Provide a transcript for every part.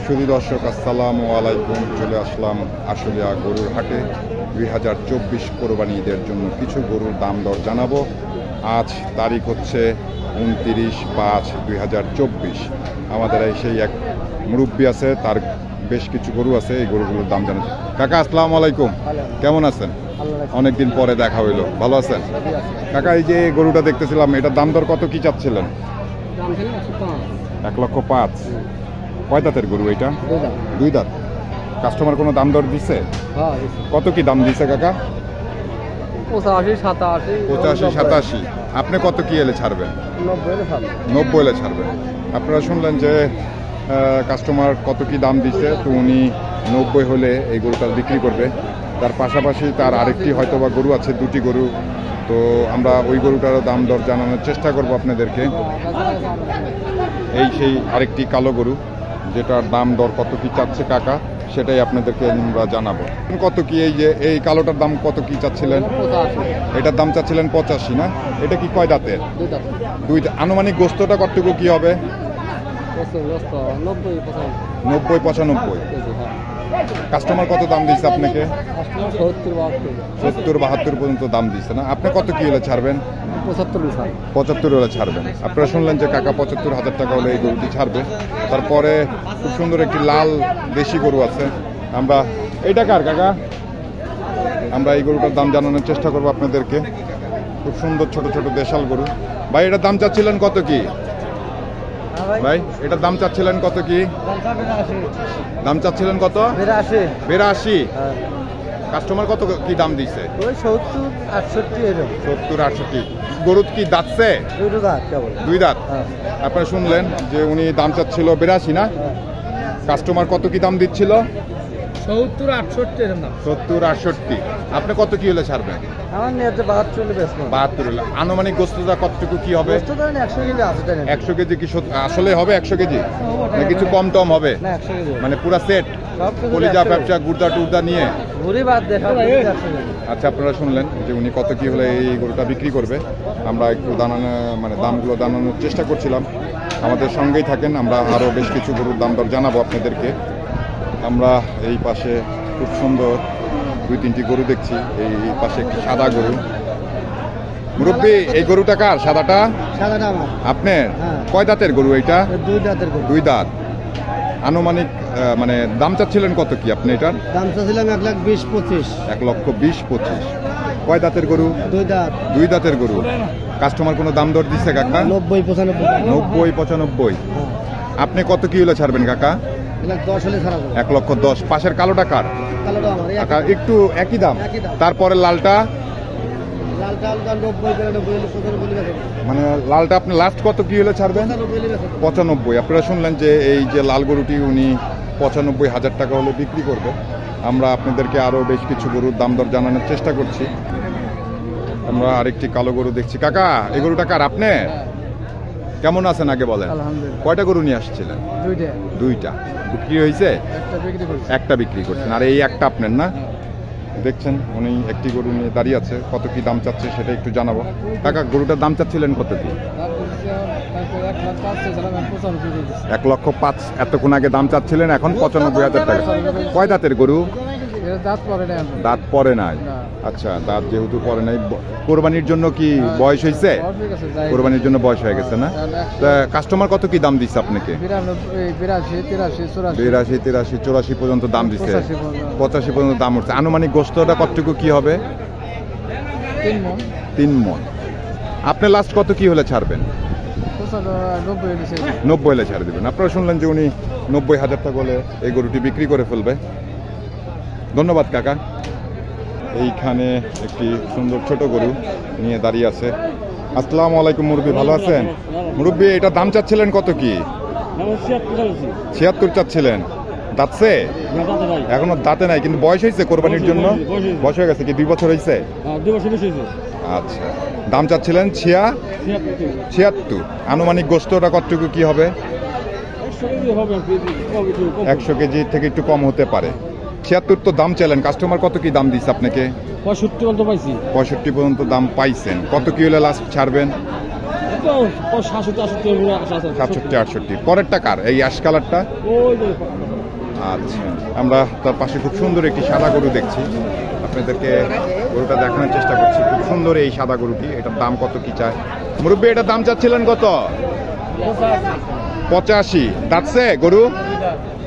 সুধী দর্শক আসসালামু আলাইকুম। চলে আসলাম আশুলিয়া গরুর হাটে 2024 কোরবানি ঈদের জন্য কিছু গরুর দাম দর জানাবো। আজ তারিখ হচ্ছে 29/5/2024। আমাদের এই সেই এক মুরব্বী আছে, তার বেশ কিছু গরু আছে, এই গরুগুলোর দাম জানাচ্ছি। কাকা আসসালামু আলাইকুম, কেমন আছেন? অনেকদিন পরে দেখা হইলো, ভালো আছেন? কাকা এই যে গরুটা দেখতেছিলাম, এটার দাম দর কত কি চাচ্ছিলেন? 1,05,000। কয় দাঁতের গরু এটা? দুই দাঁত। কাস্টমার কোনো দাম দর দিচ্ছে? কত কি দাম দিচ্ছে কাকা? 85-87। আপনি কত কি এলে ছাড়বেন? 90 এলে ছাড়বেন। আপনারা শুনলেন যে কাস্টমার কত কি দাম দিচ্ছে, তো উনি 90 হলে এই গরুটা বিক্রি করবে। তার পাশাপাশি তার আরেকটি হয়তো বা গরু আছে, দুটি গরু, তো আমরা ওই গরুটারও দাম দর জানানোর চেষ্টা করব আপনাদেরকে। এই সেই আরেকটি কালো গরু, যেটার দাম দর কত কি চাচ্ছে কাকা, সেটাই আপনাদেরকে আমরা জানাবো। কত কি এই যে এই কালোটার দাম কত কি চাচ্ছিলেন? এটার দাম চাচ্ছিলেন 85 না? এটা কি কয় দাঁতের? দুই দাঁত। আনুমানিক গোস্তটা কতটুকু কি হবে? 90-95। কাস্টমার কত দাম দিচ্ছে আপনাকে? 70-72 পর্যন্ত দাম দিচ্ছে না? আপনি কত কি হলে ছাড়বেন? 75 হলে ছাড়বেন। আপনারা শুনলেন যে কাকা 75,000 টাকা হলে এই গরুটি ছাড়বে। তারপরে খুব সুন্দর একটি লাল দেশি গরু আছে। আমরা এইটা কার কাকা? আমরা এই গরুটার দাম জানানোর চেষ্টা করবো আপনাদেরকে। খুব সুন্দর ছোট ছোট দেশাল গরু। ভাই এটার দাম চাচ্ছিলেন কত কি? ভাই এটার দাম চাচ্ছিলেন কত কি? দাম চাচ্ছিলেন কত? 82। কাস্টমার কত কি দাম দিচ্ছে? 70-68। গরু কি দাঁতছে? দুই দাঁত। আপনারা শুনলেন যে উনি দাম চাচ্ছিল 82 না? কাস্টমার কত কি দাম দিচ্ছিল? 70-68। আপনি কত কি হলে ছাড়বেন? আমার নিয়তে 72 হলে। আনুমানিক গোস্তটা কতটুকু কি হবে? 100 কেজি কি আসলে হবে? 100 কেজি না কিছু কম টম হবে? মানে পুরা সেট কলিজা ব্যবসা গুর্দা টুর্দা নিয়ে? আচ্ছা, আপনারা শুনলেন যে উনি কত কি হলে এই গরুটা বিক্রি করবে। আমরা একটু মানে দামগুলো জানানোর চেষ্টা করছিলাম। আমাদের সঙ্গেই থাকেন, আমরা আরও বেশ কিছু গরুর দাম দর জানাবো আপনাদেরকে। আমরা এই পাশে খুব সুন্দর 2-3টি গরু দেখছি। এই পাশে একটি সাদা গরু। মুরব্বী এই গরুটা কার? সাদাটা আপনার? কয় দাঁতের গরু এইটা? দুই দাঁত। আনুমানিক মানে দাম চাচ্ছিলেন কত কি আপনি এটার? দাম চাচ্ছিলাম 1,20,25। 1,20,25। কয় দাঁতের গরু? দুই দাঁতের গরু। কাস্টমার কোনো দাম দর দিচ্ছে কাকা? 90-95। আপনি কত কি হলে ছাড়বেন কাকা? 1,10,000। পাশের কালোটা কার? একটু একই দাম। তারপরে লালটা? মানে লালটা আপনি লাস্ট কত কি হলে ছাড়বেন? 95। আপনারা শুনলেন যে এই যে লাল গরুটি উনি 95,000 টাকা হলে বিক্রি করবে। আমরা আপনাদেরকে আরো বেশ কিছু গরুর দাম দর জানানোর চেষ্টা করছি। আমরা আরেকটি কালো গরু দেখছি। কাকা এই গরুটা কার? আপনি কেমন আছেন আগে বলেন? কয়টা গরু নিয়ে আসছিলেন? দুইটা। বিক্রি হয়েছে? একটা বিক্রি করছেন। আর এই একটা আপনার না? দেখছেন উনি একটি গরু নিয়ে দাঁড়িয়ে আছে। কত কি দাম চাচ্ছে সেটা একটু জানাবো। কাকা গরুটার দাম চাচ্ছিলেন কত কি? 1,05,000। এতক্ষণ আগে দাম চাচ্ছিলেন, এখন 95,000 টাকা। কয় দাঁতের গরু? দাঁত পরে নাই। আচ্ছা, দাঁত যেহেতু পরে নাই, কোরবানির জন্য কি বয়স হয়েছে? কোরবানির জন্য বয়স হয়ে গেছে না? কাস্টমার কত কি দাম দিচ্ছে আপনাকে? 82-83-84 পর্যন্ত দাম দিচ্ছে। 85 পর্যন্ত দাম উঠছে। আনুমানিক গোস্তটা কতটুকু কি হবে? 3 মণ। আপনি লাস্ট কত কি হলে ছাড়বেন? 90 হলে ছাড়ে দেবেন। আপনারা শুনলেন যে উনি 90,000 টাকা হলে এই গরুটি বিক্রি করে ফেলবে। ধন্যবাদ কাকা। এইখানে একটি সুন্দর ছোট গরু নিয়ে দাঁড়িয়ে আছে। আসসালামু আলাইকুম মুরব্বী, ভালো আছেন? মুরব্বী এটা দাম চাচ্ছিলেন কত কি? 76 চাচ্ছিলেন। দাঁতছে? এখনো দাঁতে নাই, কিন্তু বয়স হয়েছে কোরবানির জন্য? বয়স হয়ে গেছে কি? 2 বছর হয়েছে? আচ্ছা, দাম চাচ্ছিলেন 76। আনুমানিক গোস্তটা কতটুকু কি হবে? 100 কেজি থেকে একটু কম হতে পারে। 76 তো দাম চাইলেন, কাস্টমার কত কি দাম দিচ্ছে আপনাকে? 65 পর্যন্ত দাম পাইছেন। কত কি হলে লাস্ট ছাড়বেন? 67-68 পরেরটা কার? এই অ্যাশ কালারটা আচ্ছা, আমরা তার পাশে খুব সুন্দর একটি সাদা গরু দেখছি, আপনাদেরকে গরুটা দেখানোর চেষ্টা করছি। খুব সুন্দর এই সাদা গরুটি, এটার দাম কত কি চায় মুরব্বী? এটার দাম চাচ্ছিলেন কত? 85। দাঁতছে গরু?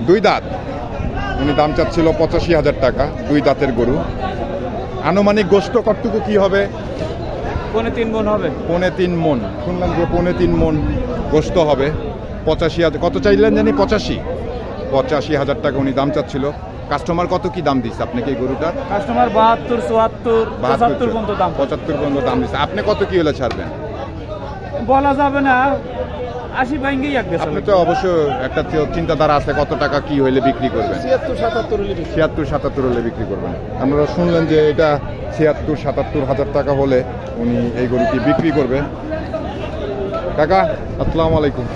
2 দাঁত। উনি দাম চাচ্ছিল 85,000 টাকা, 2 দাঁতের গরু। আনুমানিক গোস্ত কতটুকু কি হবে? 3.5 মণ হবে। 3.5 মণ, শুনলাম যে 3.5 মণ গোস্ত হবে। 85,000 কত চাইলেন জানি? 85,000 টাকা উনি দাম চাচ্ছিল। কাস্টমার কত কি দাম দিচ্ছে আপনাকে এই গরুটার? কাস্টমার 72, 74, 75 পর্যন্ত দাম। 75 পর্যন্ত দাম দিচ্ছে। আপনি কত কি হলে ছাড়বেন? বলা যাবে না, 80 ভাঙ্গেই এক বেচা। আপনি তো অবশ্য একটা চিন্তাধারা আছে কত টাকা কি হইলে বিক্রি করবেন? 76, 77 হলে বিক্রি। 76, 77 হলে বিক্রি করবেন। আপনারা শুনলেন যে এটা 76, 77 হাজার টাকা হলে উনি এই গরুটি বিক্রি করবে। কাকা আসসালামু আলাইকুম।